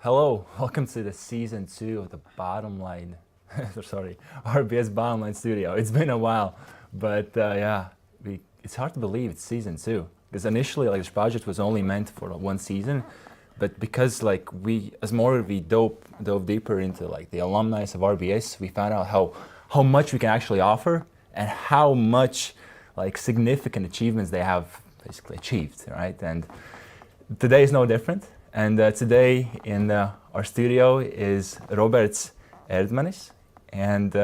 Hello, welcome to the season 2 of the Bottom Line, sorry, RBS Bottom Line Studio. It's been a while, but it's hard to believe it's season 2. Because initially, this project was only meant for one season, but because we dove deeper into the alumni of RBS, we found out how much we can actually offer and how much significant achievements they have basically achieved, right? And today is no different. And today in our studio is Roberts Erdmanis. And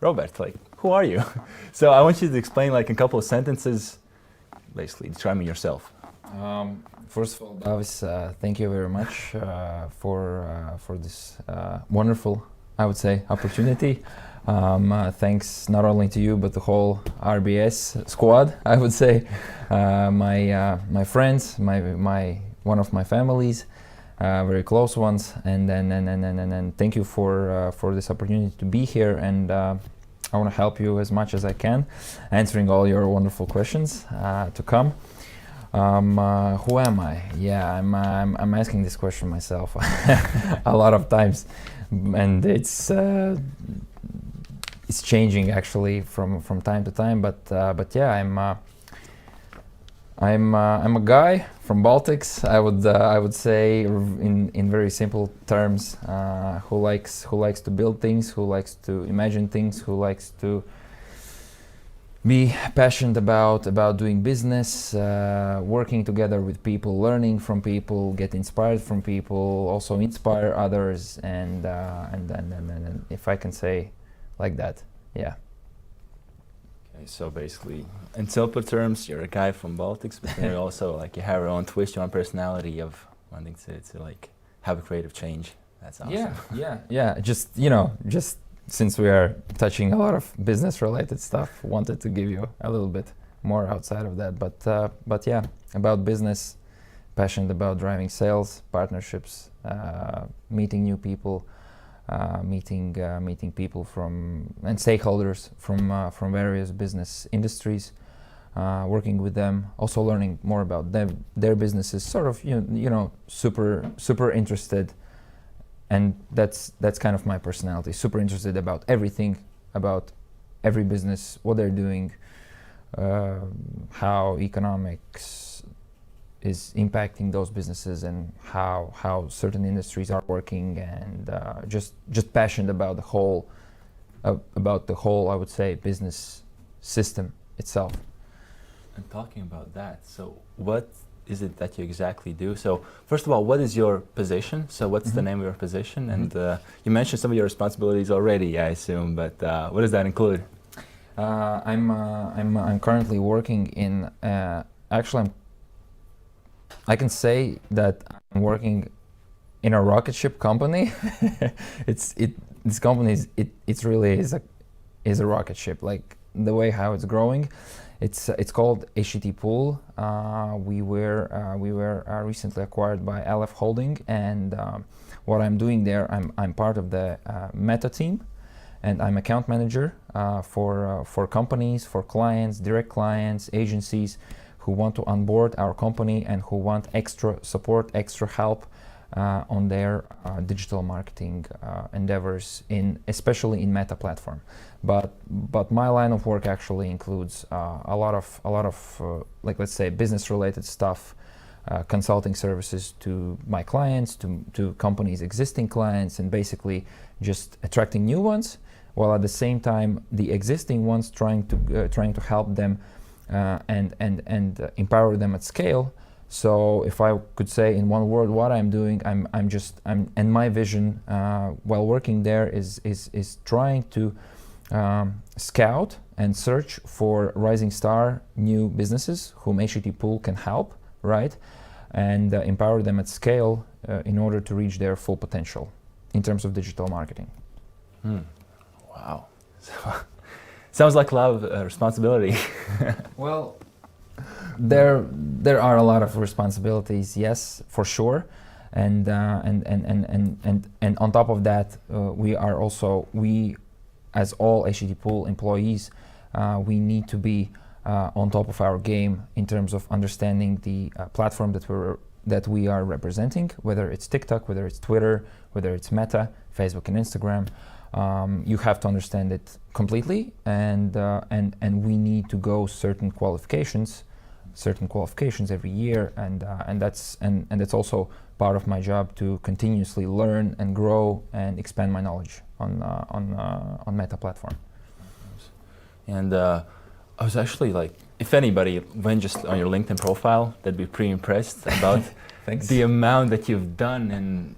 Robert, who are you? So I want you to explain in a couple of sentences, basically describing yourself. First of all, Dāvis, thank you very much for this wonderful, I would say, opportunity. Thanks not only to you but the whole RBS squad, I would say, my friends, one of my families, very close ones, and then thank you for this opportunity to be here, and I want to help you as much as I can, answering all your wonderful questions to come. Who am I? Yeah, I'm asking this question myself a lot of times, and it's changing actually from time to time. But yeah, I'm a guy from Baltics. I would say in very simple terms, who likes to build things, who likes to imagine things, who likes to be passionate about doing business, working together with people, learning from people, get inspired from people, also inspire others, and if I can say like that, yeah. Okay, so basically, in simple terms, you're a guy from Baltics, but then you also you have your own twist, your own personality of wanting to have a creative change. That's awesome. Yeah. Just since we are touching a lot of business-related stuff, wanted to give you a little bit more outside of that. But yeah, about business, passionate about driving sales, partnerships, meeting new people, meeting people and stakeholders from various business industries, working with them, also learning more about their businesses. Sort of super interested. And that's kind of my personality, super interested about everything, about every business, what they're doing, how economics is impacting those businesses, and how certain industries are working, and just passionate about the whole, I would say, business system itself. And talking about that, so what is it that you exactly do? So first of all, what is your position? So what's the name of your position? And you mentioned some of your responsibilities already, I assume, but what does that include? I'm currently working in actually I can say that I'm working in a rocket ship company. This company is really a rocket ship, like the way how it's growing. It's called Httpool. We were recently acquired by LF Holding, and what I'm doing there, I'm part of the Meta team, and I'm account manager for companies, for clients, direct clients, agencies who want to onboard our company and who want extra support, extra help on their digital marketing endeavors, especially in Meta platform. But my line of work actually includes a lot of let's say business related stuff, consulting services to my clients, to companies' existing clients, and basically just attracting new ones, while at the same time the existing ones trying to help them and empower them at scale. So if I could say in one word what I'm doing, and my vision while working there is trying to scout and search for rising star new businesses whom Httpool can help, right? And empower them at scale in order to reach their full potential in terms of digital marketing. Wow. Sounds like a lot of responsibility. Well, there are a lot of responsibilities, yes, for sure, and on top of that, we as all Httpool employees, we need to be on top of our game in terms of understanding the platform that we are representing, whether it's TikTok, whether it's Twitter, whether it's Meta, Facebook and Instagram. You have to understand it completely, and we need to go certain qualifications every year, and that's also part of my job, to continuously learn and grow and expand my knowledge on Meta platform. And I was actually like, if anybody went just on your LinkedIn profile, they'd be pretty impressed about Thanks. the amount that you've done. And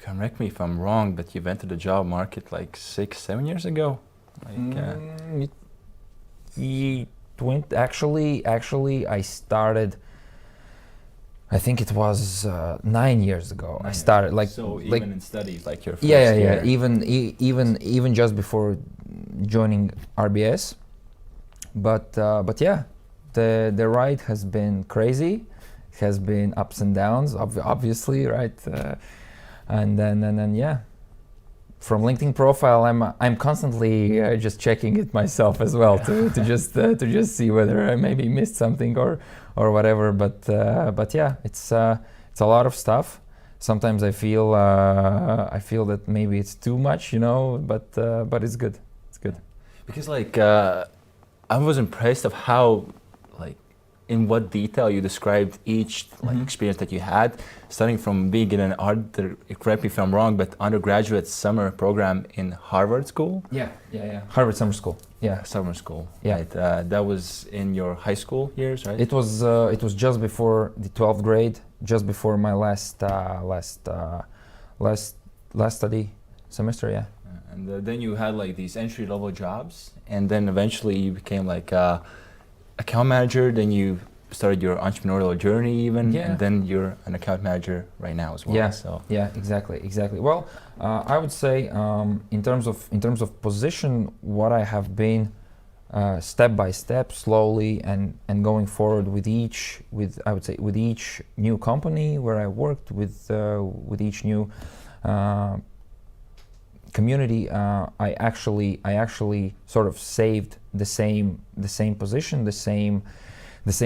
correct me if I'm wrong, but you've entered the job market like 6-7 years ago. Like, it went actually I started, I think it was 9 years ago. I started like, so like, even in studies, like your first yeah, year. even just before joining RBS. But yeah, the ride has been crazy. It has been ups and downs, obviously, right? And then yeah, from LinkedIn profile, I'm constantly just checking it myself as well, to just see whether I maybe missed something or whatever. But yeah, it's a lot of stuff. Sometimes I feel that maybe it's too much, but it's good. It's good. Because like I was impressed of how, like, in what detail you described each like experience that you had, starting from being in an correct me if I'm wrong, but undergraduate summer program in Harvard School. Yeah. Harvard Summer School. Yeah. Summer school. Yeah. Right. That was in your high school years, right? It was just before the 12th grade, just before my last study semester. Yeah. And then you had like these entry-level jobs, and then eventually you became like account manager. Then you started your entrepreneurial journey, even, and then you're an account manager right now as well. Yeah. So Yeah. Exactly. Well, I would say in terms of position, what I have been step by step, slowly, and going forward with each new company where I worked, with each new community, I actually sort of saved the same position, the same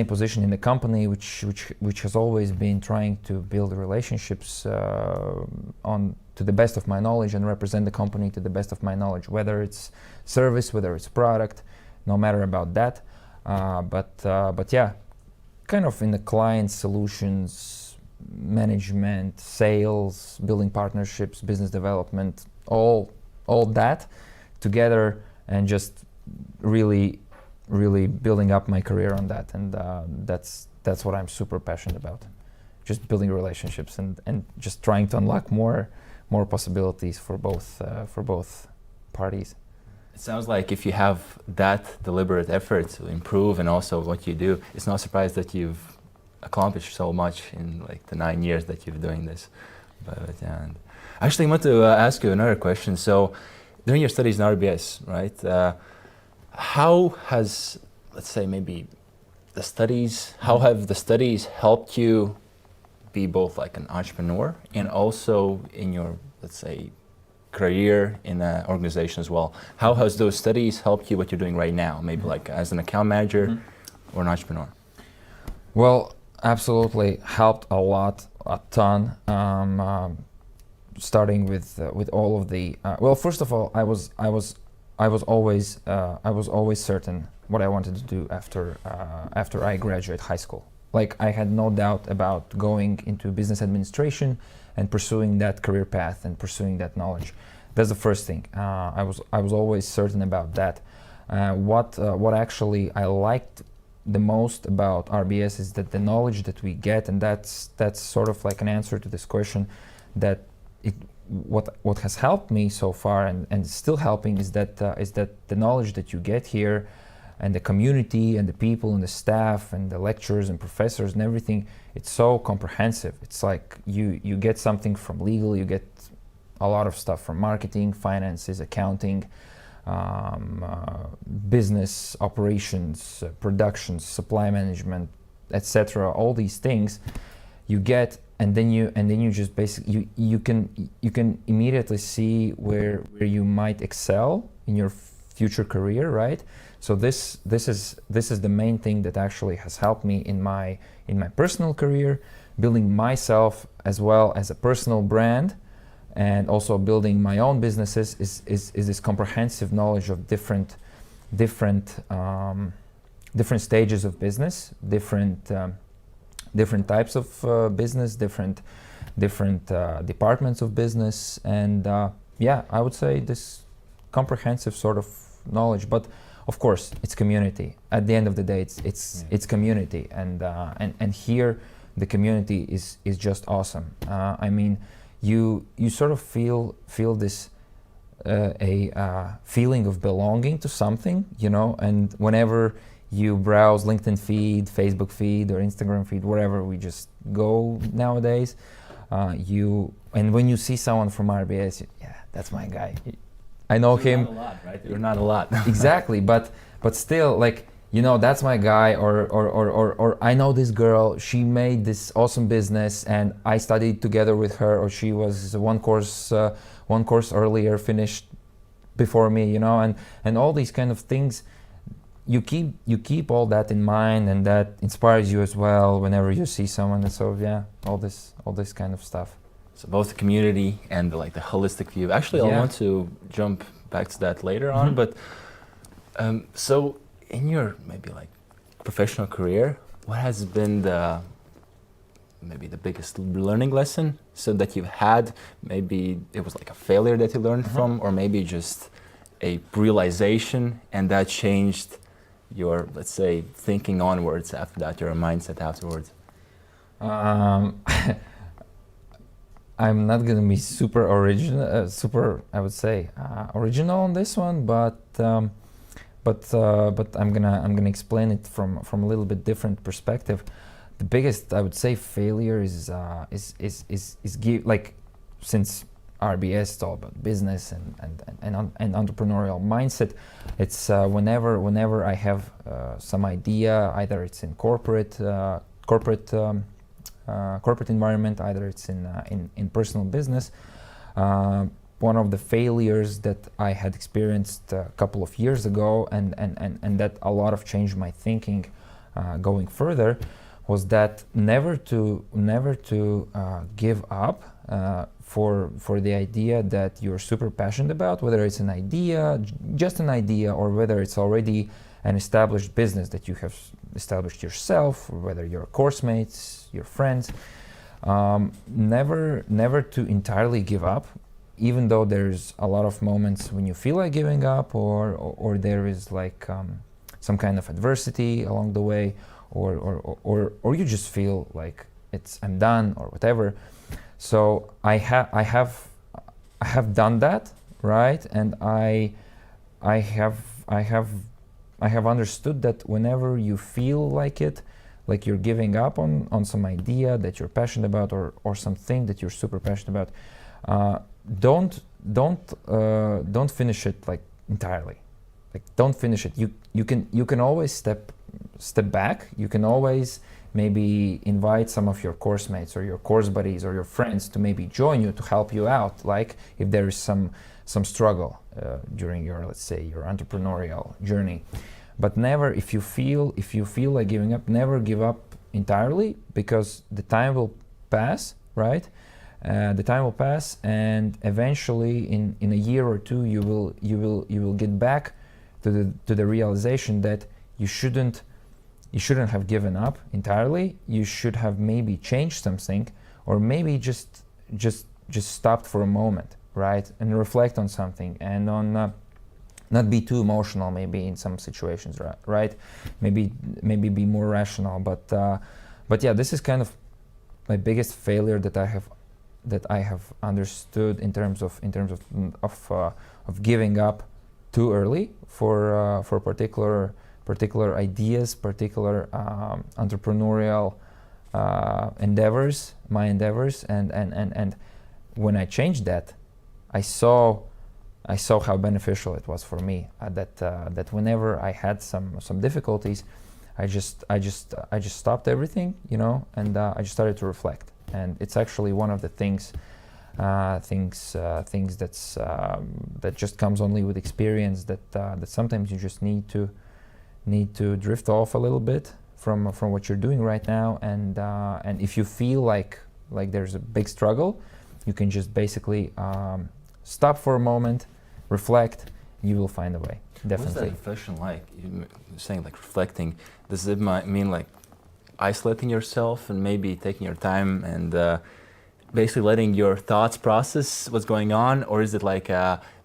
position in the company, which has always been trying to build relationships to the best of my knowledge, and represent the company to the best of my knowledge, whether it's service, whether it's product, no matter about that. But yeah, kind of in the client solutions, management, sales, building partnerships, business development, all that together, and just really building up my career on that. And that's what I'm super passionate about, just building relationships and just trying to unlock more possibilities for both parties. it sounds like if you have that deliberate effort to improve and also what you do, it's not surprised that you've accomplished so much in like the 9 years that you've doing this. But yeah, and actually I want to ask you another question. So during your studies in RBS, right, how has, let's say, maybe how have the studies helped you be both like an entrepreneur and also in your, let's say, career in an organization as well? How has those studies helped you what you're doing right now, maybe like as an account manager or an entrepreneur? Well, absolutely helped a lot, a ton. Starting with all of the well, first of all, I was always certain what I wanted to do after I graduate high school. Like, I had no doubt about going into business administration and pursuing that career path and pursuing that knowledge. That's the first thing. I was always certain about that. What actually I liked the most about RBS is that the knowledge that we get, and that's sort of like an answer to this question, that what has helped me so far and still helping is that the knowledge that you get here, and the community and the people and the staff and the lecturers and professors and everything, it's so comprehensive. It's like you get something from legal, you get a lot of stuff from marketing, finances, accounting, business operations, productions, supply management, etc. All these things you get, and then you just basically you can immediately see where you might excel in your future career, right? So this is the main thing that actually has helped me in my personal career, building myself as well as a personal brand, and also building my own businesses is this comprehensive knowledge of different stages of business, different types of business, different departments of business, and yeah, I would say this comprehensive sort of knowledge. But of course, it's community. At the end of the day, it's community, and here the community is just awesome. I mean, you sort of feel this feeling of belonging to something, you know. And whenever you browse LinkedIn feed, Facebook feed, or Instagram feed, wherever we just go nowadays, and when you see someone from RBS, yeah, that's my guy. I know him. Not a lot, right? You're not a lot. Exactly, but still, like, you know, that's my guy, or I know this girl, she made this awesome business and I studied together with her, or she was one course earlier finished before me, you know, and all these kind of things. You keep all that in mind, and that inspires you as well whenever you see someone. And so yeah, all this kind of stuff. So both the community and the holistic view. Actually, I want to jump back to that later on, but so in your maybe professional career, what has been maybe the biggest learning lesson so that you've had? Maybe it was like a failure that you learned from, or maybe just a realization, and that changed your, let's say, thinking onwards after that, your mindset afterwards. I'm not gonna be super original, I would say, original on this one, but I'm gonna explain it from a little bit different perspective. The biggest, I would say, failure is since RBS is all about business and entrepreneurial mindset. It's whenever I have some idea, either it's in corporate environment, either it's in personal business. One of the failures that I had experienced a couple of years ago, and that a lot of changed my thinking going further, was that never to give up for the idea that you're super passionate about, whether it's an idea, just an idea, or whether it's already an established business that you have established yourself, or whether your course mates, your friends. Never to entirely give up, even though there's a lot of moments when you feel like giving up, or there is some kind of adversity along the way, or you just feel like I'm done or whatever. So I have done that, right? And I have understood that whenever you feel like you're giving up on some idea that you're passionate about, or something that you're super passionate about, don't finish it entirely. Don't finish it. You can always step back. You can always maybe invite some of your course mates or your course buddies or your friends to maybe join you to help you out, if there is some struggle during your, let's say, your entrepreneurial journey. But never, if you feel like giving up, never give up entirely, because the time will pass, right? The time will pass, and eventually in a year or two you will get back to the realization that you shouldn't have given up entirely. You should have maybe changed something, or maybe just stopped for a moment, right, and reflect on something, and on not be too emotional maybe in some situations, right? Maybe be more rational. But yeah, this is kind of my biggest failure that I have understood in terms of giving up too early for particular ideas, particular entrepreneurial endeavors, my endeavors, and when I changed that, I saw how beneficial it was for me. That whenever I had some difficulties, I just stopped everything, and I just started to reflect. And it's actually one of the things that just comes only with experience. That sometimes you just need need to drift off a little bit from what you're doing right now, and if you feel like there's a big struggle, you can just basically stop for a moment, reflect. You will find a way. Definitely. What's that reflection like? You're saying like reflecting. Does it mean like isolating yourself and maybe taking your time and basically letting your thoughts process what's going on, or is it like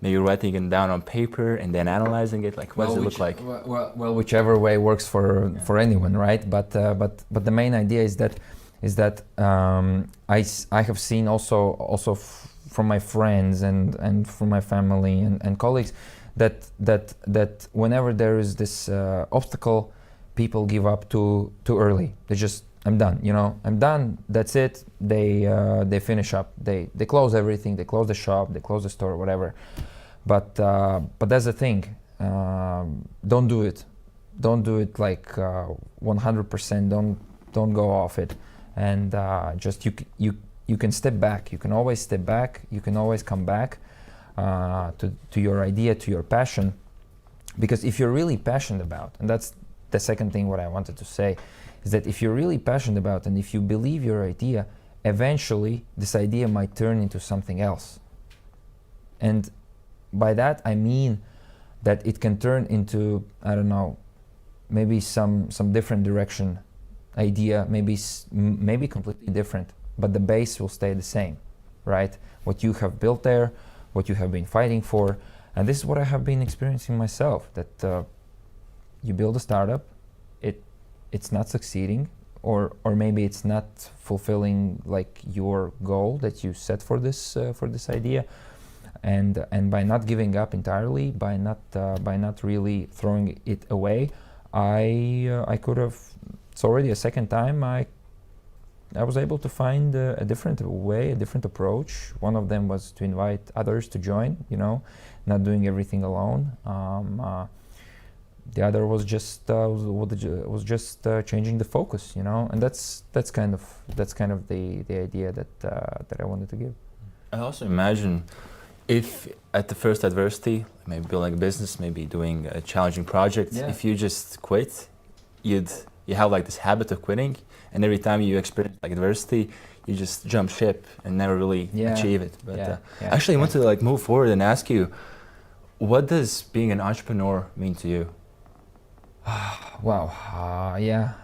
maybe writing it down on paper and then analyzing it? Like, what does it look like? Well, whichever way works for anyone, right? But the main idea is that I have seen also from my friends and from my family and colleagues that whenever there is this obstacle, people give up too early. They just, I'm done, I'm done, that's it. They finish up, they close everything, they close the shop, they close the store, whatever. But that's the thing, don't do it like 100%, don't go off it, and just you can step back, you can always step back, you can always come back to your idea, to your passion, because if you're really passionate about, and that's the second thing what I wanted to say, is that if you're really passionate about and if you believe your idea, eventually this idea might turn into something else. And by that I mean that it can turn into, I don't know, maybe some different direction idea, maybe completely different, but the base will stay the same, right? What you have built there, what you have been fighting for, and this is what I have been experiencing myself, that you build a startup, it's not succeeding, or maybe it's not fulfilling like your goal that you set for this idea, and by not giving up entirely, by not really throwing it away, I could have. It's already a second time I was able to find a different way, a different approach. One of them was to invite others to join, not doing everything alone. The other was just changing the focus, and that's kind of the idea that I wanted to give. I also imagine if at the first adversity, maybe building a business, maybe doing a challenging project, if you just quit, you have like this habit of quitting, and every time you experience like adversity, you just jump ship and never really achieve it. But actually, I want to like move forward and ask you, what does being an entrepreneur mean to you? Wow,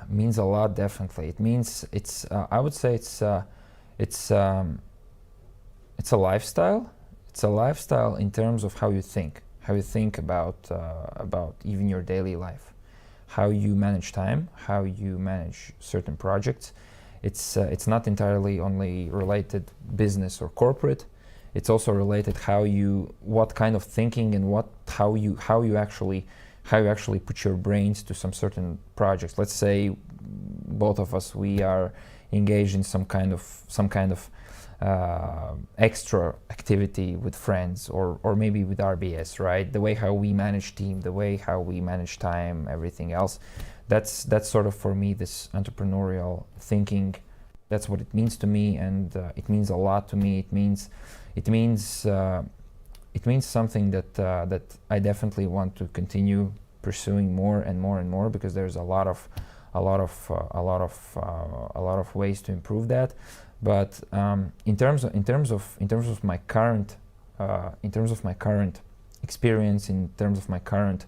means a lot. Definitely, it means it's. I would say it's a lifestyle. It's a lifestyle in terms of how you think about even your daily life, how you manage time, how you manage certain projects. It's not entirely only related business or corporate. It's also related what kind of thinking and how you actually put your brains to some certain projects. Let's say both of us, we are engaged in some kind of extra activity with friends or maybe with RBS, right? The way how we manage team, the way how we manage time, everything else. That's sort of for me this entrepreneurial thinking. That's what it means to me, and it means a lot to me. It means something that I definitely want to continue pursuing more and more and more, because there's a lot of ways to improve that. But in terms of my current experience, in terms of my current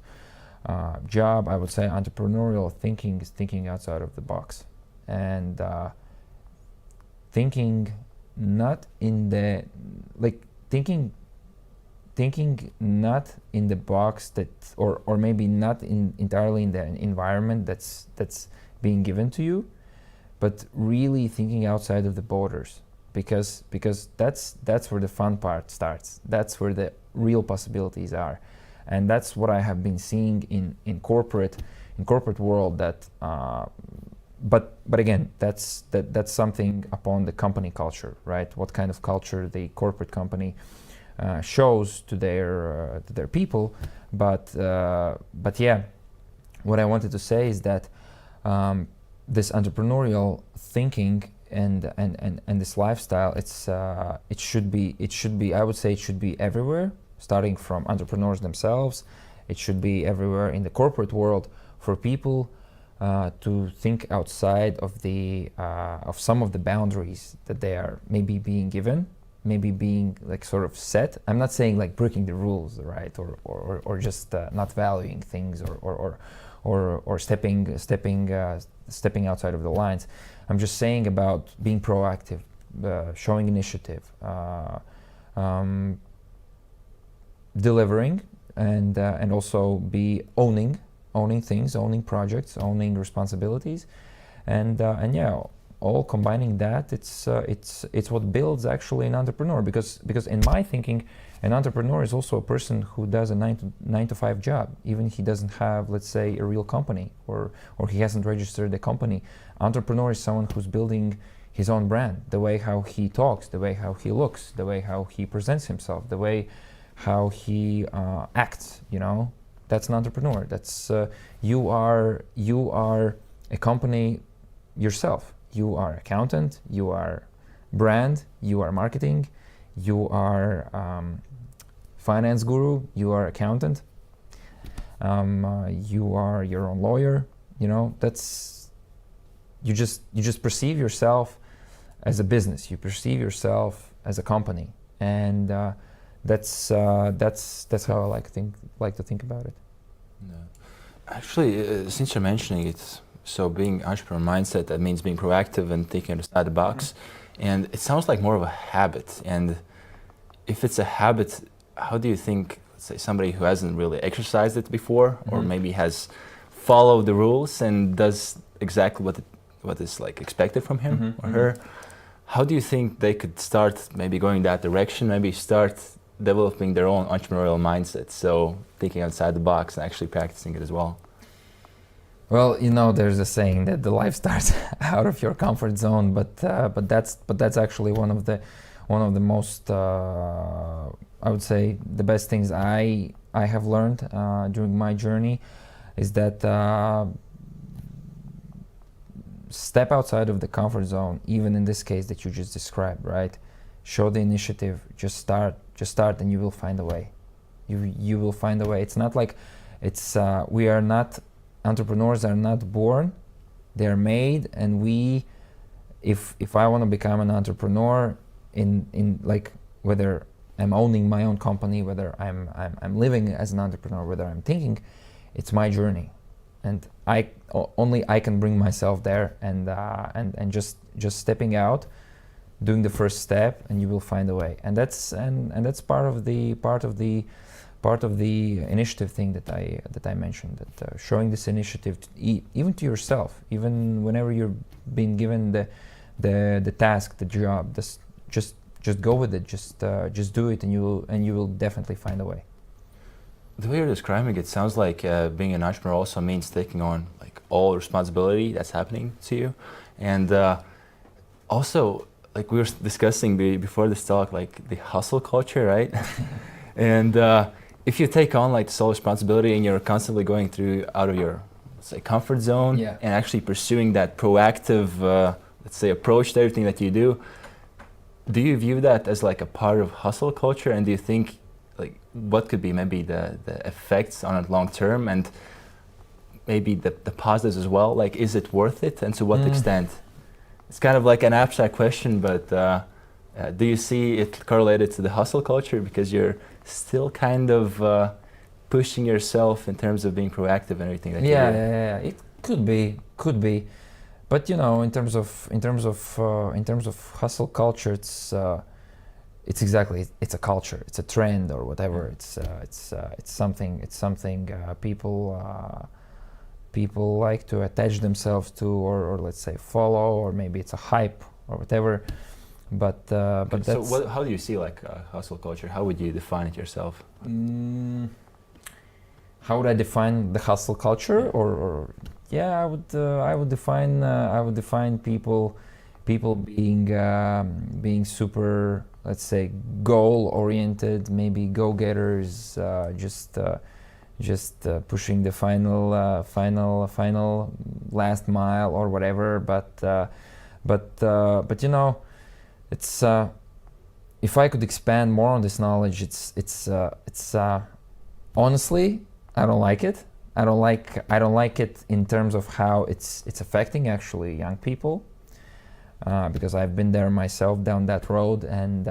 job, I would say entrepreneurial thinking is thinking outside of the box, and thinking not in the thinking not in the box that or maybe not entirely in the environment that's being given to you, but really thinking outside of the borders, because that's where the fun part starts. That's where the real possibilities are, and that's what I have been seeing in corporate world. That but again, that's something upon the company culture, right? What kind of culture the corporate company shows to their people. But yeah, what I wanted to say is that this entrepreneurial thinking and this lifestyle, it should be I would say it should be everywhere, starting from entrepreneurs themselves. It should be everywhere in the corporate world for people to think outside of the of some of the boundaries that they are maybe being given, maybe being like sort of set. I'm not saying like breaking the rules, right, or just not valuing things, or stepping outside of the lines. I'm just saying about being proactive, showing initiative, delivering, and also be owning things, owning projects, owning responsibilities, and yeah, all combining that. It's what builds actually an entrepreneur, because in my thinking, an entrepreneur is also a person who does a 9 to 5 job, even he doesn't have, let's say, a real company, or he hasn't registered a company. Entrepreneur is someone who's building his own brand, the way how he talks, the way how he looks, the way how he presents himself, the way how he acts, you know. That's an entrepreneur. That's you are a company yourself. You are accountant, you are brand, you are marketing, you are finance guru, you are accountant, you are your own lawyer. You know, that's you just perceive yourself as a business. You perceive yourself as a company, and that's how I like to think about it. No. Actually, since you're mentioning it, so being entrepreneur mindset, that means being proactive and thinking outside the box, and it sounds like more of a habit. And if it's a habit, how do you think, let's say, somebody who hasn't really exercised it before, or maybe has followed the rules and does exactly what is like expected from him or her, how do you think they could start maybe going that direction, maybe start developing their own entrepreneurial mindset, so thinking outside the box and actually practicing it as well? Well, you know, there's a saying that the life starts out of your comfort zone, but that's actually one of the most I would say the best things I have learned during my journey, is that step outside of the comfort zone, even in this case that you just described, right? Show the initiative, just start, and you will find a way. You will find a way. It's not like we are not, entrepreneurs are not born, they're made. And if I want to become an entrepreneur, in like, whether I'm owning my own company, whether I'm living as an entrepreneur, whether I'm thinking, it's my journey, and only I can bring myself there, and just stepping out, doing the first step, and you will find a way. And that's part of the initiative thing that I mentioned, that showing this initiative even to yourself, even whenever you're being given the task, the job, just go with it, just do it, and you will definitely find a way. The way you're describing it sounds like being an entrepreneur also means taking on like all responsibility that's happening to you, and also, like we were discussing before this talk, like the hustle culture, right? And if you take on like the sole responsibility and you're constantly going through out of your, let's say, comfort zone, and actually pursuing that proactive, let's say, approach to everything that you do you view that as like a part of hustle culture? And do you think, like, what could be maybe the effects on it long term, and maybe the positives as well? Like, is it worth it, and to what extent? It's kind of like an abstract question, but do you see it correlated to the hustle culture, because you're still kind of pushing yourself in terms of being proactive and everything that you do? Yeah, it could be, but you know, in terms of hustle culture, it's exactly, it's a culture, it's a trend or whatever. It's something people like to attach themselves to, or let's say follow, or maybe it's a hype or whatever. But that's. So how do you see like hustle culture? How would you define it yourself? How would I define the hustle culture? Or yeah, I would define people being super, let's say, goal oriented, maybe go getters, just pushing the final last mile or whatever. But you know, it's if I could expand more on this knowledge, it's honestly, I don't like it. I don't like it in terms of how it's affecting actually young people, because I've been there myself down that road, and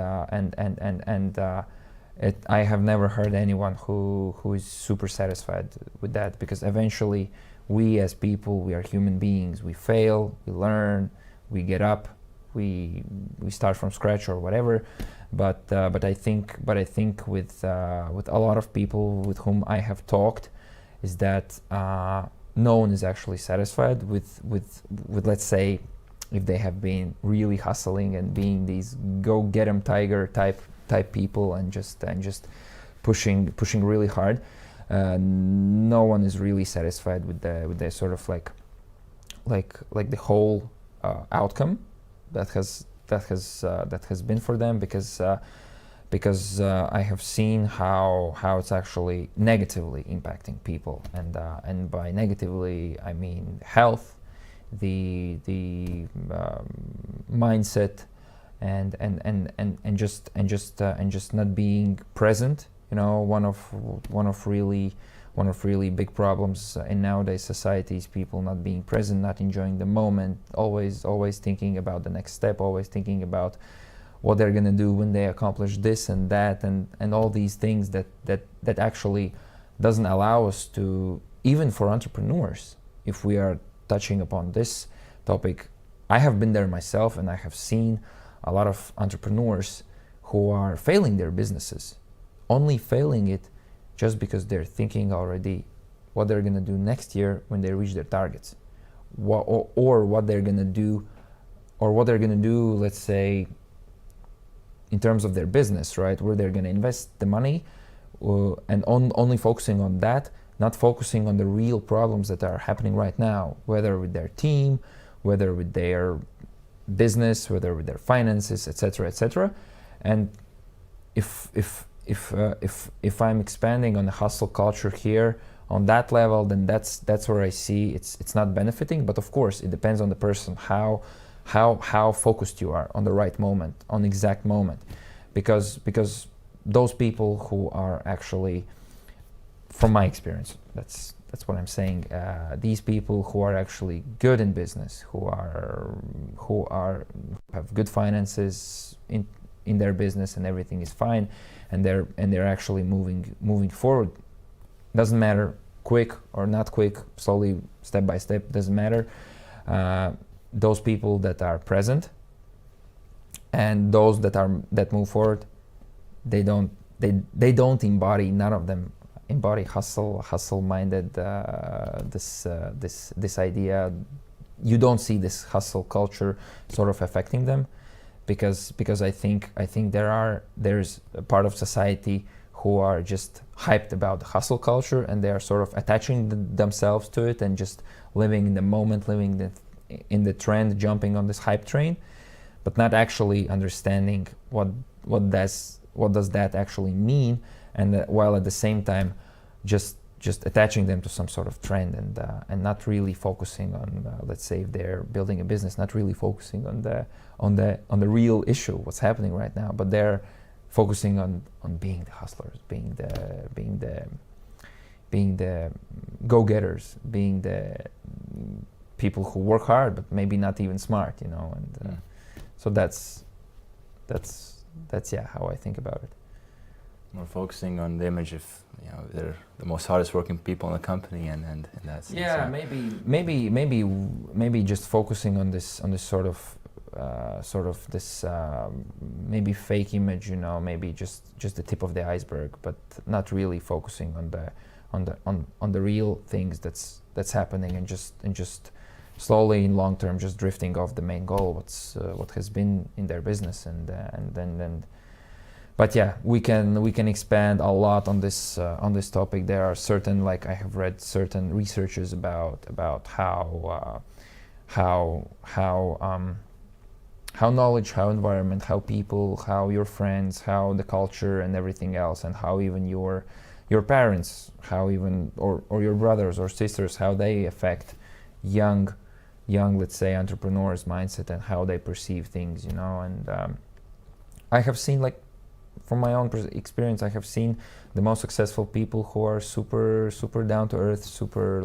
I have never heard anyone who is super satisfied with that, because eventually we as people, we are human beings. We fail, we learn, we get up, we start from scratch or whatever. But I think with a lot of people with whom I have talked, is that no one is actually satisfied with let's say, if they have been really hustling and being these go get 'em tiger type people and just pushing really hard. No one is really satisfied with the sort of like the whole outcome that has been for them, because I have seen how it's actually negatively impacting people, and by negatively I mean health, the mindset, and just not being present. You know, one of really big problems in nowadays society is people not being present, not enjoying the moment, always thinking about the next step, always thinking about what they're gonna do when they accomplish this and that, and all these things that actually doesn't allow us to, even for entrepreneurs, if we are touching upon this topic. I have been there myself, and I have seen a lot of entrepreneurs who are failing their businesses, only failing it just because they're thinking already what they're gonna do next year when they reach their targets, or what they're gonna do, let's say, in terms of their business, right? Where they're gonna invest the money, and only focusing on that, not focusing on the real problems that are happening right now, whether with their team, whether with their business, whether with their finances, etc., etc. And if I'm expanding on the hustle culture here on that level, then that's where I see it's not benefiting. But of course, it depends on the person, how focused you are on the right moment, on exact moment, because those people who are actually, from my experience, that's what I'm saying. These people who are actually good in business, who have good finances in their business, and everything is fine, and they're actually moving forward. Doesn't matter quick or not quick, slowly, step by step, doesn't matter. Those people that are present, and those that move forward, they don't embody, none of them embody hustle minded, this idea. You don't see this hustle culture sort of affecting them, because I think there's a part of society who are just hyped about the hustle culture, and they are sort of attaching themselves to it and just living in the moment, living in the trend, jumping on this hype train, but not actually understanding what does that actually mean, and while at the same time just attaching them to some sort of trend, and not really focusing on, let's say, if they're building a business, not really focusing on the real issue, what's happening right now, but they're focusing on being the hustlers, being the go-getters, being the people who work hard but maybe not even smart, you know, and so that's how I think about it. More focusing on the image of, you know, they're the most hardest working people in the company, and that's yeah, maybe just focusing on this sort of this maybe fake image, you know, maybe just the tip of the iceberg, but not really focusing on the real things that's happening, and just slowly in long term just drifting off the main goal, what has been in their business, and then. But yeah, we can expand a lot on this topic. There are certain, like I have read certain researches about how knowledge, how environment, how people, how your friends, how the culture and everything else, and how even your parents, how even or your brothers or sisters, how they affect young, let's say, entrepreneurs' mindset and how they perceive things, you know. And I have seen like from my own experience, I have seen the most successful people who are super down to earth, super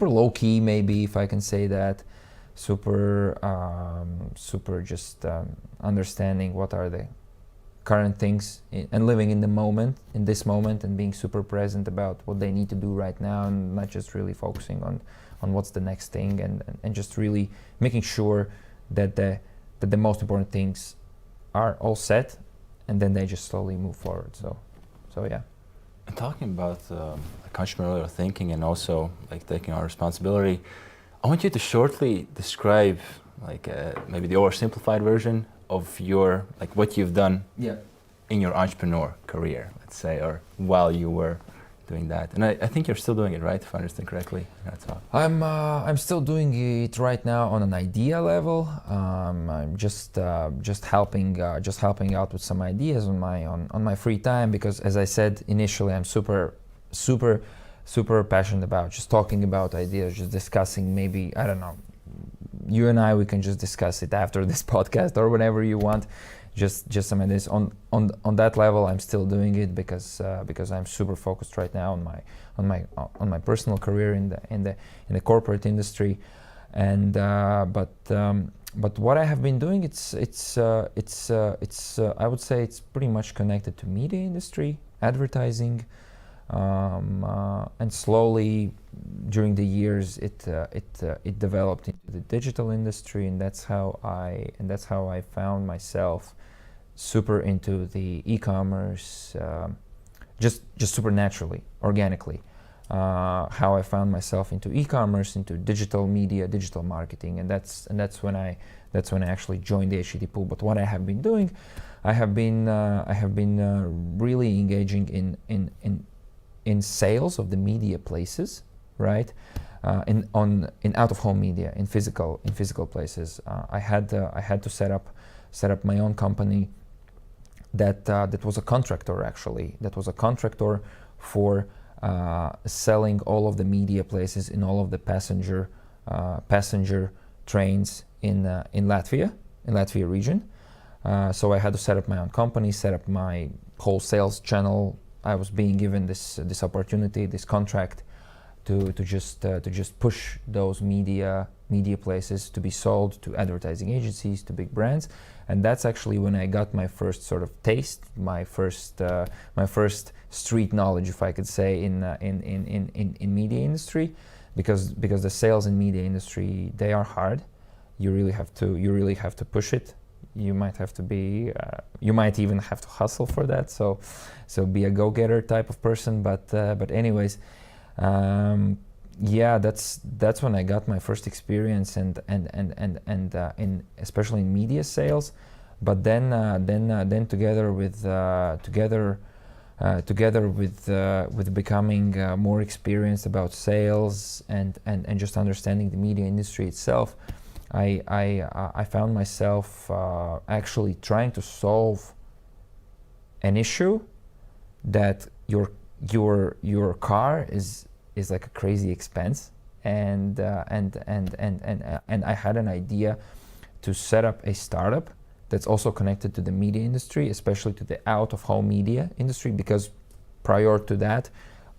low key, maybe, if I can say that, super just understanding what are the current things and living in the moment, in this moment, and being super present about what they need to do right now, and not just really focusing on what's the next thing, and just really making sure that the most important things are all set, and then they just slowly move forward. So yeah. And talking about like entrepreneurial thinking and also like taking our responsibility, I want you to shortly describe like maybe the oversimplified version of your like what you've done in your entrepreneur career, let's say, or while you were doing that. And I think you're still doing it, right? If I understand correctly. That's all. I'm still doing it right now on an idea level. I'm just helping out with some ideas on my free time, because, as I said initially, I'm super passionate about just talking about ideas, just discussing. Maybe, I don't know, you and I, we can just discuss it after this podcast or whenever you want. Just some ideas on that level. I'm still doing it because I'm super focused right now on my personal career in the corporate industry, and but what I have been doing, it's I would say it's pretty much connected to media industry, advertising, and slowly during the years it developed into the digital industry, and that's how I found myself super into the e-commerce, just super naturally, organically. How I found myself into e-commerce, into digital media, digital marketing, and that's when I actually joined the Httpool. But what I have been doing, I have been really engaging in sales of the media places, right? In out of home media, in physical places. I had to set up my own company. That was a contractor, actually. That was a contractor for selling all of the media places in all of the passenger trains in Latvia region. So I had to set up my own company, set up my whole sales channel. I was being given this opportunity, this contract, to just push those media places to be sold to advertising agencies, to big brands. And that's actually when I got my first sort of taste, my first street knowledge, if I could say, in media industry, because the sales in media industry, they are hard. You really have to push it. You might have to be, you might even have to hustle for that. So be a go-getter type of person. But anyways, yeah, that's when I got my first experience and in especially in media sales. But then together with becoming more experienced about sales and just understanding the media industry itself, I found myself actually trying to solve an issue that your car is like a crazy expense, and I had an idea to set up a startup that's also connected to the media industry, especially to the out-of-home media industry, because prior to that,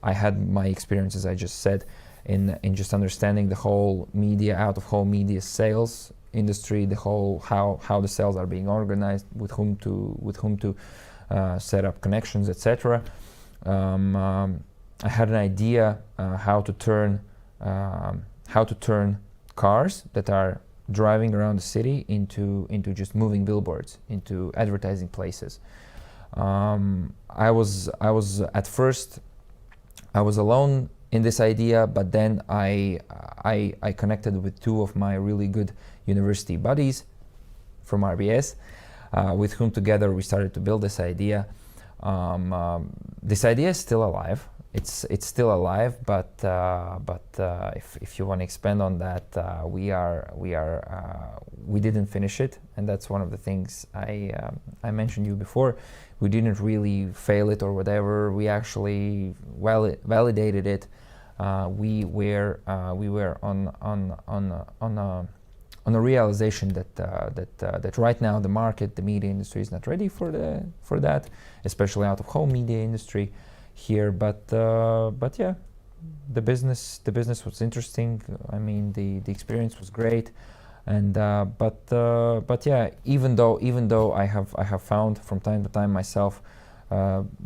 I had my experience, as I just said, in just understanding the whole media, out-of-home media sales industry, the whole how the sales are being organized, with whom to set up connections, etc. I had an idea how to turn cars that are driving around the city into just moving billboards, into advertising places. I was at first I was alone in this idea, but then I connected with two of my really good university buddies from RBS, with whom together we started to build this idea. This idea is still alive. It's still alive, but if you want to expand on that, we didn't finish it, and that's one of the things I mentioned you before. We didn't really fail it or whatever. We actually validated it. We were on on a realization that right now the market, the media industry is not ready for that, especially out of home media industry here. But yeah, the business was interesting. I mean, the experience was great, and but yeah, even though I have found from time to time myself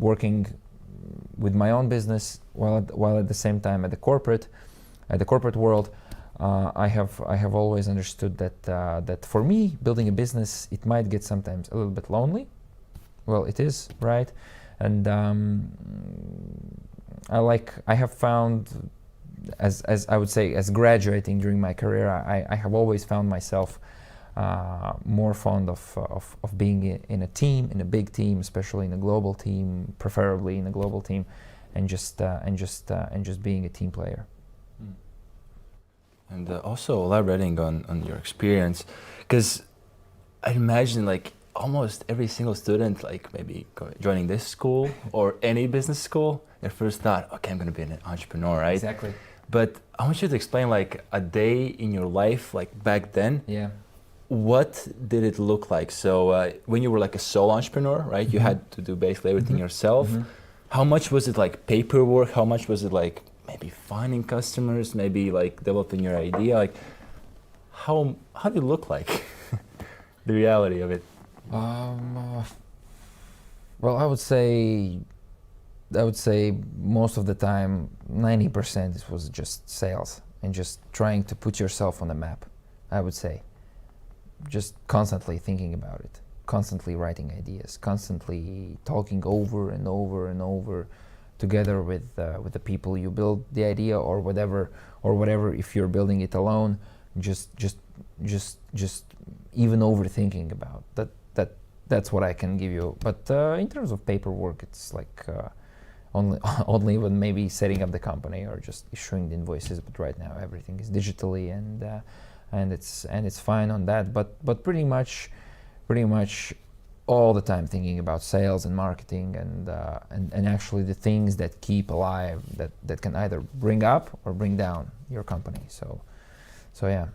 working with my own business while at the same time at the corporate world, I have always understood that for me, building a business, it might get sometimes a little bit lonely. Well, it is, right? And I have found, as I would say, as graduating during my career, I have always found myself more fond of being in a team, in a big team, especially in a global team, preferably in a global team, and just being a team player. And also elaborating on your experience, because I imagine like almost every single student, like maybe joining this school or any business school, their first thought, okay, I'm going to be an entrepreneur, right? Exactly. But I want you to explain like a day in your life, like back then. Yeah. What did it look like? So when you were like a sole entrepreneur, right? You had to do basically everything yourself. How much was it like paperwork? How much was it like maybe finding customers, maybe like developing your idea? Like how did it look like? The reality of it. Well, I would say most of the time, 90% it was just sales and just trying to put yourself on the map. I would say, just constantly thinking about it, constantly writing ideas, constantly talking over and over and over, together with the people you build the idea or whatever. If you're building it alone, just even overthinking about that. That's what I can give you. But in terms of paperwork, it's like only when maybe setting up the company or just issuing the invoices. But right now everything is digitally, and it's fine on that. But pretty much all the time thinking about sales and marketing and actually the things that keep alive, that can either bring up or bring down your company. So yeah.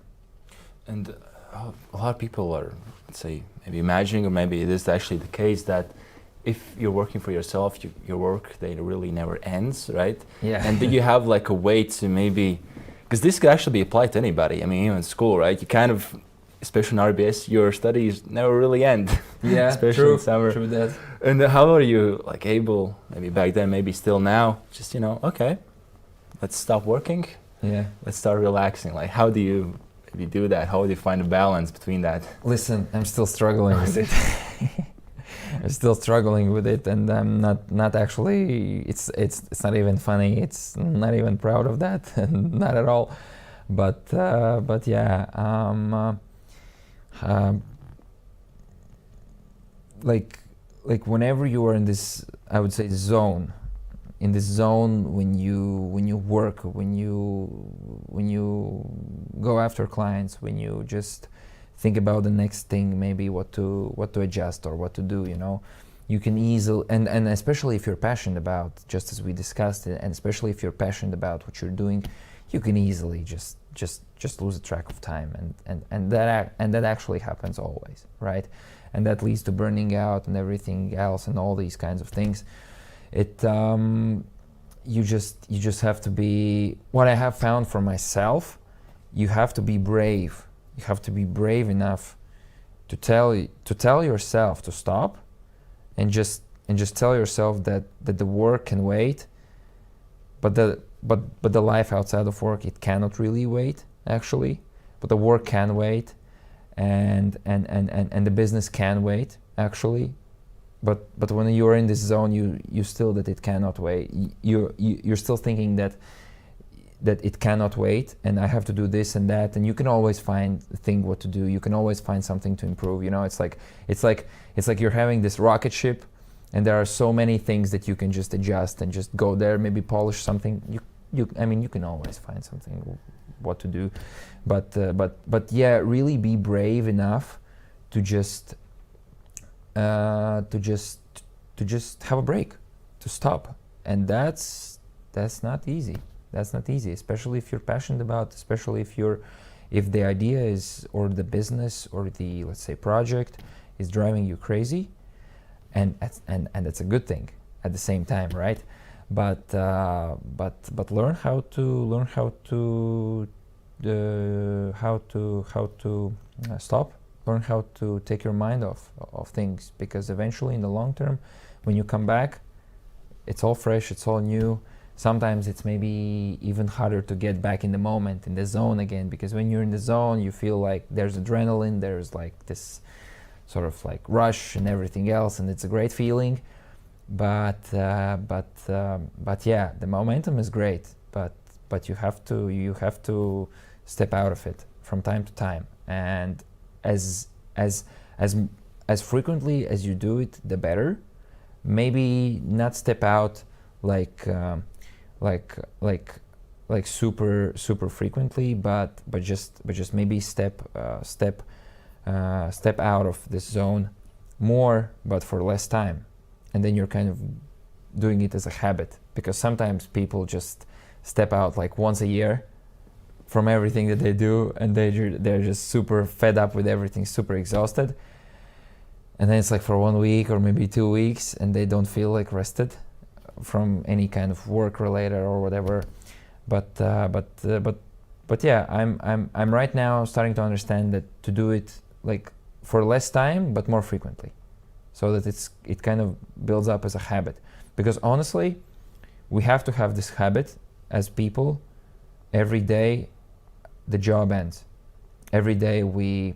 And a lot of people are, let's say, maybe imagining, or maybe it is actually the case, that if you're working for yourself, your work day really never ends, right? Yeah. And do you have like a way to maybe, because this could actually be applied to anybody. I mean, even in school, right? You kind of, especially in RBS, your studies never really end. Yeah, especially in summer. True that. And how are you like able, maybe back then, maybe still now, just okay, let's stop working. Yeah. Let's start relaxing. Like, how do you maybe do that? How do you find a balance between that? Listen, I'm still struggling with it. I'm still struggling with it, and I'm not actually. It's not even funny. It's not even proud of that, not at all. But yeah. Like whenever you are in this, I would say, zone when you work, when you go after clients, when you just think about the next thing, maybe what to adjust or what to do, you can easily, and especially if you're passionate about, just as we discussed it, and especially if you're passionate about what you're doing, you can easily just lose track of time, and that actually happens always, right? And that leads to burning out and everything else and all these kinds of things. It you just have to be, what I have found for myself, you have to be brave. You have to be brave enough to tell yourself to stop, and just tell yourself that the work can wait, but the life outside of work, it cannot really wait, actually. But the work can wait, and the business can wait, actually. But when you are in this zone, you still that it cannot wait. You're still thinking that it cannot wait, and I have to do this and that, and you can always find a thing what to do. You can always find something to improve. It's like you're having this rocket ship, and there are so many things that you can just adjust and just go there, maybe polish something. You can always find something what to do, but yeah, really be brave enough to just have a break, to stop, and that's not easy. That's not easy, especially if you're passionate about, especially if you're if the idea is, or the business, or the, let's say, project is driving you crazy, and that's a good thing at the same time, right? But learn how to stop, learn how to take your mind off of things, because eventually in the long term, when you come back, it's all fresh, it's all new. Sometimes it's maybe even harder to get back in the moment, in the zone again, because when you're in the zone, you feel like there's adrenaline, there's like this sort of like rush and everything else, and it's a great feeling. But yeah, the momentum is great, but you have to step out of it from time to time, and as frequently as you do it, the better. Maybe not step out like super frequently, but just maybe step out of this zone more, but for less time, and then you're kind of doing it as a habit, because sometimes people just step out like once a year from everything that they do, and they're just super fed up with everything, super exhausted, and then it's like for 1 week or maybe 2 weeks, and they don't feel like rested from any kind of work related or whatever. But yeah, I'm right now starting to understand that to do it like for less time but more frequently, so that it kind of builds up as a habit. Because honestly, we have to have this habit as people. Every day the job ends. Every day we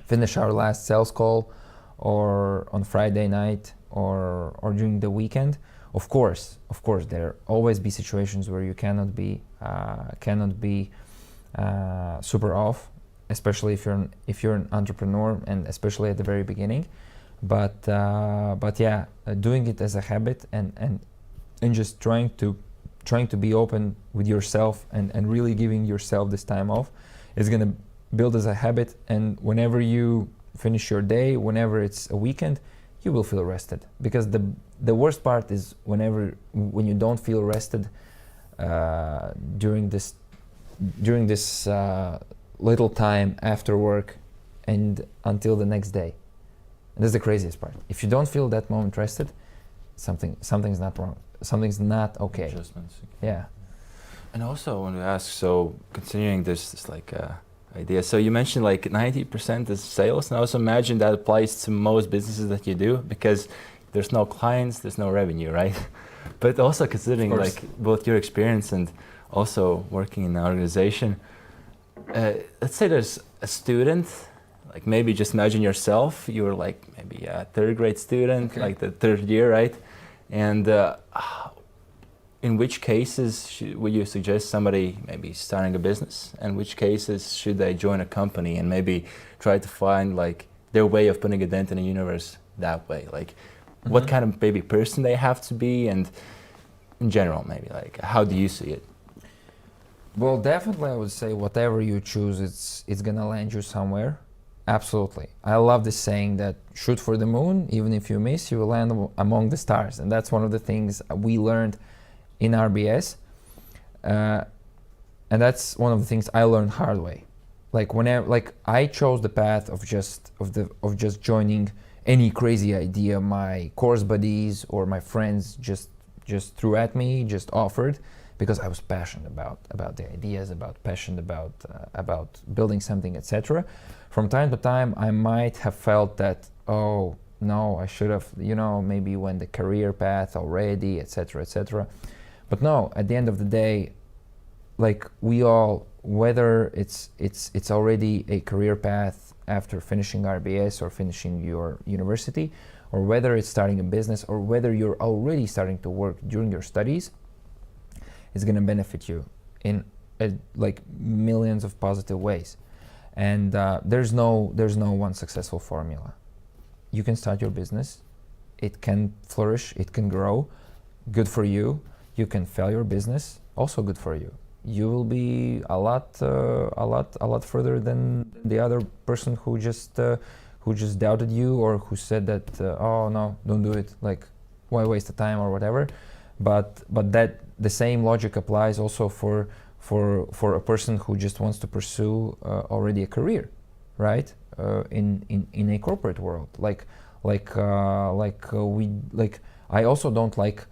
finish our last sales call, or on Friday night, or during the weekend. Of course, there always be situations where you cannot be super off, especially if you're an entrepreneur, and especially at the very beginning. But yeah, doing it as a habit, and just trying to be open with yourself, and really giving yourself this time off is gonna build as a habit. And whenever you finish your day, whenever it's a weekend, you will feel rested. Because the worst part is when you don't feel rested during this little time after work and until the next day. And that's the craziest part. If you don't feel that moment rested, something's not wrong. Something's not okay. Adjustments. Yeah. And also I want to ask, so considering this like idea, so you mentioned like 90% is sales, and I also imagine that applies to most businesses that you do, because there's no clients, there's no revenue, right? But also considering like both your experience and also working in an organization, let's say there's a student, like maybe just imagine yourself, you're like maybe a third grade student, like the third year, right? And in which cases would you suggest somebody maybe starting a business? And which cases should they join a company and maybe try to find like their way of putting a dent in the universe that way? Like what kind of maybe person they have to be, and in general, maybe like how do you see it? Well, definitely I would say whatever you choose, it's gonna land you somewhere. Absolutely. I love this saying that shoot for the moon, even if you miss, you will land among the stars. And that's one of the things we learned in RBS. And that's one of the things I learned hard way. Like whenever I chose the path of just joining any crazy idea my course buddies or my friends just threw at me, just offered, because I was passionate about the ideas, passionate about building something, etc. From time to time, I might have felt that, oh no, I should have, maybe went the career path already, etc., etc. But no, at the end of the day, like we all, whether it's already a career path after finishing RBS or finishing your university, or whether it's starting a business, or whether you're already starting to work during your studies, it's going to benefit you in like millions of positive ways. And there's no one successful formula. You can start your business, it can flourish, it can grow, good for you. You can fail your business, also good for you. You will be a lot further than the other person who just doubted you, or who said that oh no, don't do it, like why waste the time or whatever. But that the same logic applies also for for a person who just wants to pursue already a career, right? In a corporate world, I also don't like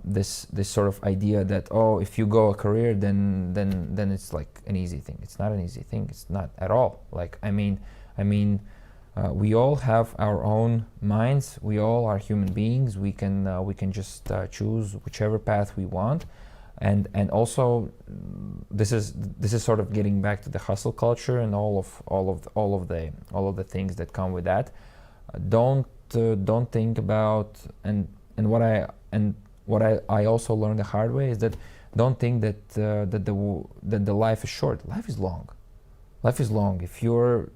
this sort of idea that, oh, if you go a career, then it's like an easy thing. It's not an easy thing. It's not at all. Like I mean, we all have our own minds. We all are human beings. We can just choose whichever path we want, and also this is sort of getting back to the hustle culture and all of the things that come with that. Don't think about and what I also learned the hard way is that don't think that the life is short. Life is long. Life is long. If you're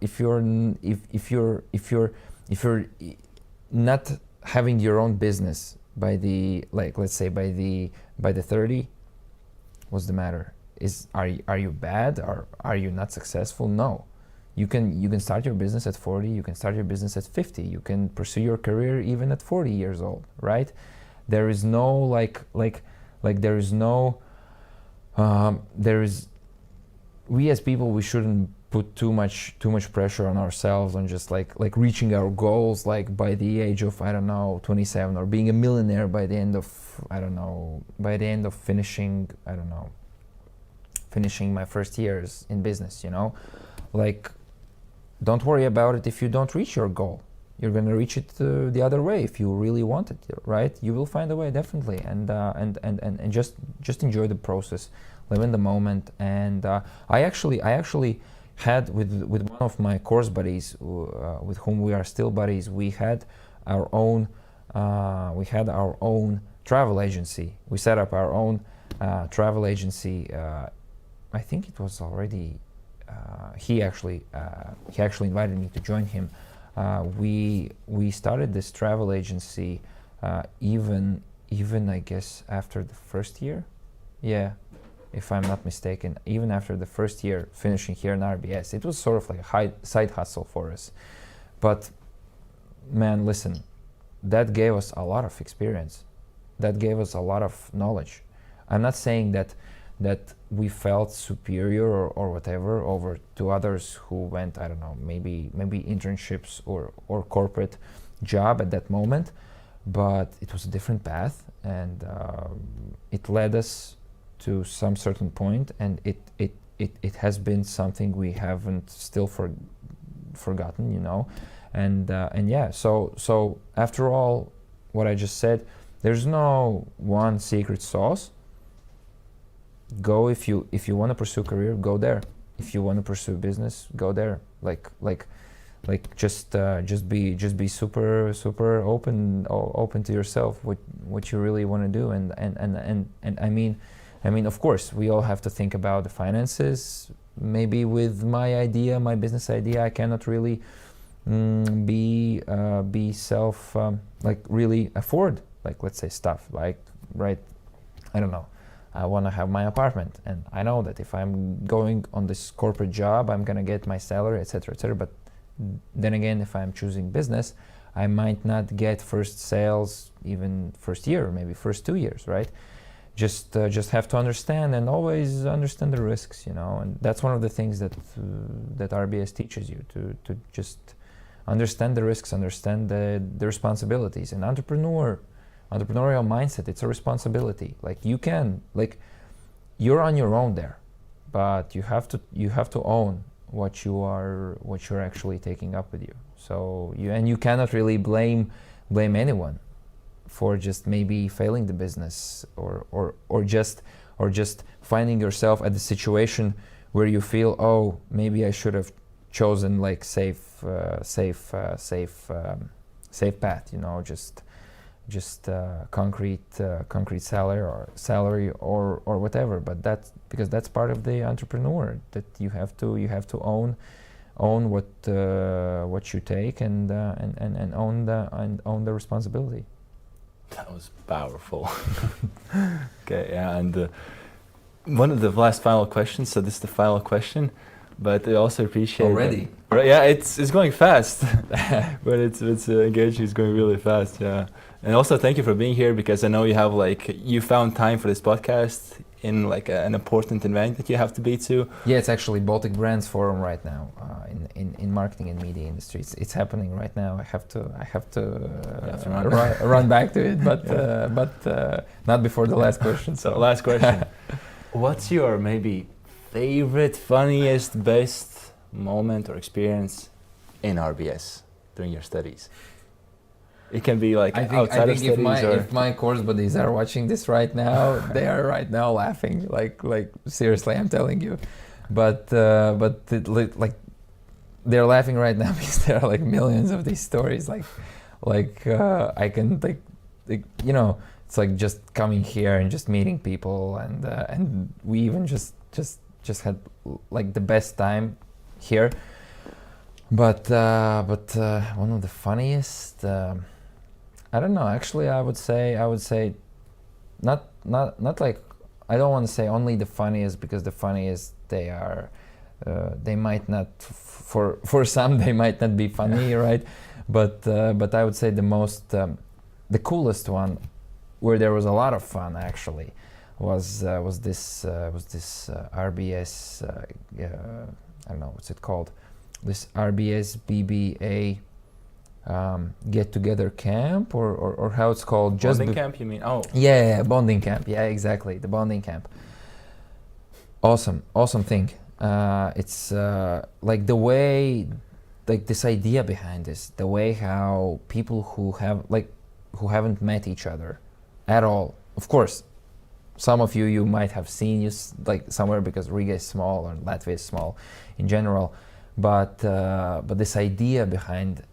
not having your own business by the, like, let's say by the 30, what's the matter? Are you bad? Are you not successful? No. You can start your business at 40. You can start your business at 50. You can pursue your career even at 40 years old, right? There is no we as people, we shouldn't put too much pressure on ourselves on just like reaching our goals like by the age of, I don't know, 27, or being a millionaire by the end of, I don't know, by the end of finishing my first years in business, you know? Like, don't worry about it if you don't reach your goal. You're gonna reach it the other way if you really want it, right? You will find a way, definitely, and just enjoy the process, live in the moment. And I actually had with one of my course buddies, with whom we are still buddies, we had our own travel agency. We set up our own travel agency. I think it was already. He actually invited me to join him. We started this travel agency even I guess after the first year, yeah, if I'm not mistaken, even after the first year finishing here in RBS. It was sort of like a side hustle for us, but man, listen, that gave us a lot of experience, that gave us a lot of knowledge. I'm not saying that we felt superior or whatever over to others who went, I don't know, maybe internships or corporate job at that moment, but it was a different path, and it led us to some certain point, and it has been something we haven't still forgotten, you know, and yeah. So after all what I just said, there's no one secret sauce. Go if you want to pursue career, go there. If you want to pursue business, go there. Like just be super open to yourself, what you really want to do, and I mean of course we all have to think about the finances. Maybe with my business idea, I cannot really be self really afford, like, let's say, stuff like, right, I don't know, I want to have my apartment, and I know that if I'm going on this corporate job, I'm gonna get my salary, etc., etc. But then again, if I'm choosing business, I might not get first sales even first year, maybe first 2 years, right? Just have to understand, and always understand the risks, you know. And that's one of the things that RBS teaches you, to just understand the risks, understand the responsibilities. And entrepreneurial mindset, it's a responsibility. Like, you're on your own there, but you have to own what you're actually taking up with you. So you cannot really blame anyone for just maybe failing the business, or just finding yourself at the situation where you feel, oh, maybe I should have chosen like safe path, you know, just concrete salary or whatever. But that's because that's part of the entrepreneur, that you have to own what you take, and own the responsibility. That was powerful. Okay, yeah, and one of the last final questions. So this is the final question, but I also appreciate already. Right? Yeah, it's going fast, but it's engaging. It's going really fast. Yeah, and also thank you for being here, because I know you found time for this podcast in like an important event that you have to be to? Yeah, it's actually Baltic Brands Forum right now in marketing and media industry. It's happening right now. I have to run back to it, but not before the last question. So last question. What's your maybe favorite, funniest, best moment or experience in RBS during your studies? It can be like outside of studies, if my course buddies are watching this right now, they are right now laughing. Like seriously, I'm telling you. But like they're laughing right now because there are like millions of these stories. I can like you know, it's like just coming here and just meeting people, and we even just had like the best time here. But one of the funniest. I don't know. Actually, I would say, not like, I don't want to say only the funniest, because the funniest they might not, for some they might not be funny, right? But I would say the coolest one, where there was a lot of fun actually, was this RBS. I don't know what's it called. This RBS BBA. Get together camp or how it's called, just bonding camp, you mean? Oh yeah, bonding camp, yeah, exactly, the bonding camp. Awesome thing. It's like the way, like this idea behind this, the way how people who haven't met each other at all, of course some of you might have seen you like somewhere, because Riga is small and Latvia is small in general. But this idea behind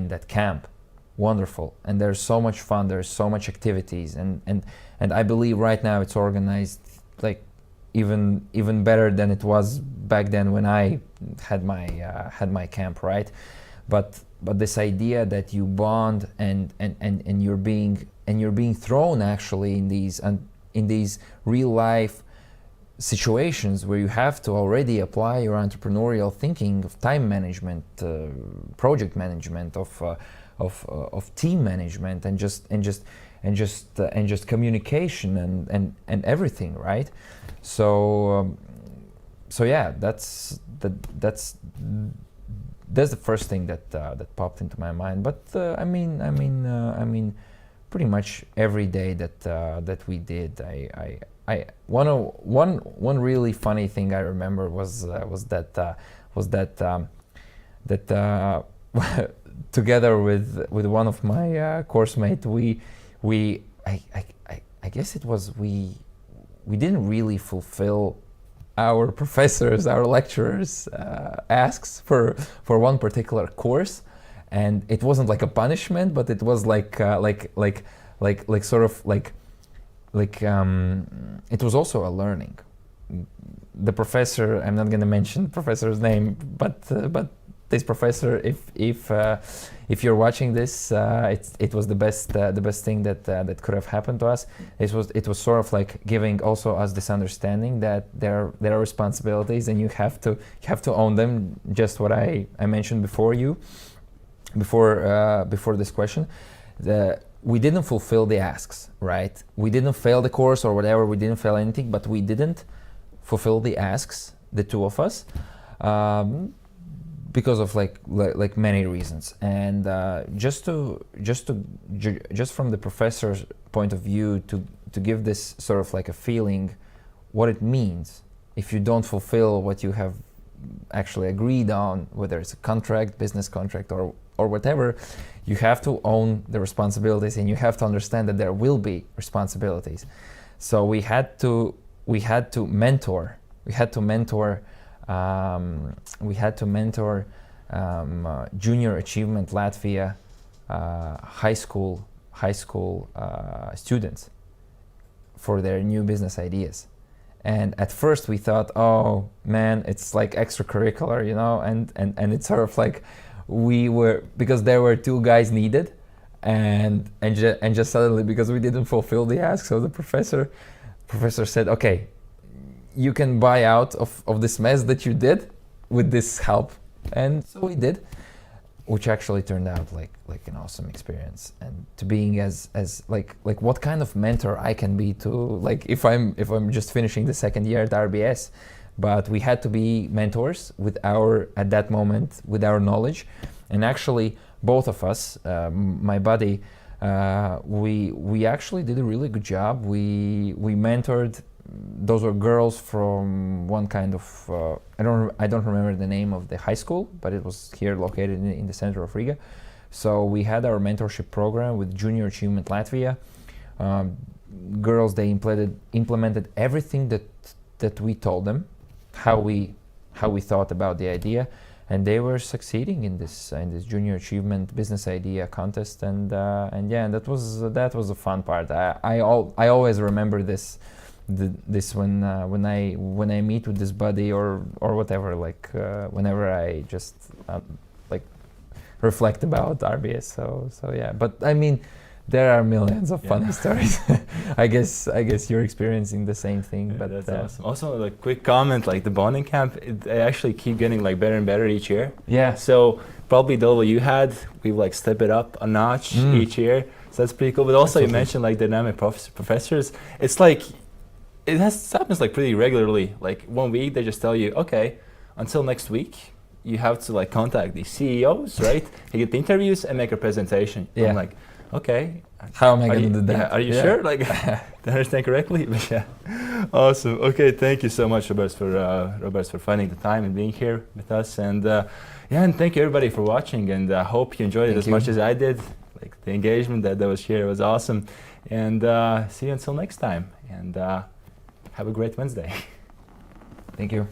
that camp, wonderful, and there's so much fun. There's so much activities, and I believe right now it's organized like even better than it was back then when I had my camp, right? But this idea that you bond and you're being thrown actually in these real life situations where you have to already apply your entrepreneurial thinking of time management, project management, of team management, and just communication and everything, right? So yeah, that's the first thing that popped into my mind. But I mean, pretty much every day that we did, one really funny thing I remember was that together with one of my course mates, I guess it was we didn't really fulfill our professors, our lecturers asks for one particular course, and it wasn't like a punishment, but it was like it was also a learning. The professor, I'm not going to mention the professor's name, but this professor, if you're watching this, it was the best thing that could have happened to us. It was sort of like giving also us this understanding that there are responsibilities, and you have to own them. Just what I mentioned before this question. We didn't fulfill the asks, right? We didn't fail the course or whatever. We didn't fail anything, but we didn't fulfill the asks, the two of us, because of like many reasons. And just from the professor's point of view, to give this sort of like a feeling, what it means if you don't fulfill what you have actually agreed on, whether it's a contract, business contract, or whatever, you have to own the responsibilities, and you have to understand that there will be responsibilities. So we had to mentor Junior Achievement Latvia high school students for their new business ideas. And at first we thought, oh man, it's like extracurricular, you know, and it's sort of like because there were two guys needed, and just suddenly, because we didn't fulfill the ask, so the professor said, okay, you can buy out of this mess that you did with this help. And so we did. which actually turned out like an awesome experience. And to being as like what kind of mentor I can be to, like, if I'm just finishing the second year at RBS, but we had to be mentors with at that moment, with our knowledge. And actually both of us, my buddy, we actually did a really good job. We mentored. Those were girls from one kind of I don't remember the name of the high school, but it was here located in the center of Riga. So we had our mentorship program with Junior Achievement Latvia. Girls, they implemented everything that we told them, how we thought about the idea, and they were succeeding in this Junior Achievement Business Idea contest. And that was the fun part. I always remember this when I meet with this buddy or whatever, like whenever I just like reflect about RBS. So yeah, but I mean, there are millions of funny stories. I guess you're experiencing the same thing. But that's awesome. Also, like, quick comment, like the bonding camp, they actually keep getting like better and better each year. Yeah. So probably the level you had, we've like stepped it up a notch each year. So that's pretty cool. But also, you mentioned like dynamic professors. It's like happens like pretty regularly. Like 1 week they just tell you, okay, until next week you have to like contact the CEOs, right? You get the interviews and make a presentation. Yeah. I'm like, okay, how am I going to do that? Yeah, are you sure? Like, did I understand correctly? But yeah, awesome. Okay, thank you so much, Roberts, for finding the time and being here with us. And and thank you everybody for watching. And I hope you enjoyed it as much as I did. Like the engagement that was here was awesome. And see you until next time. And have a great Wednesday. Thank you.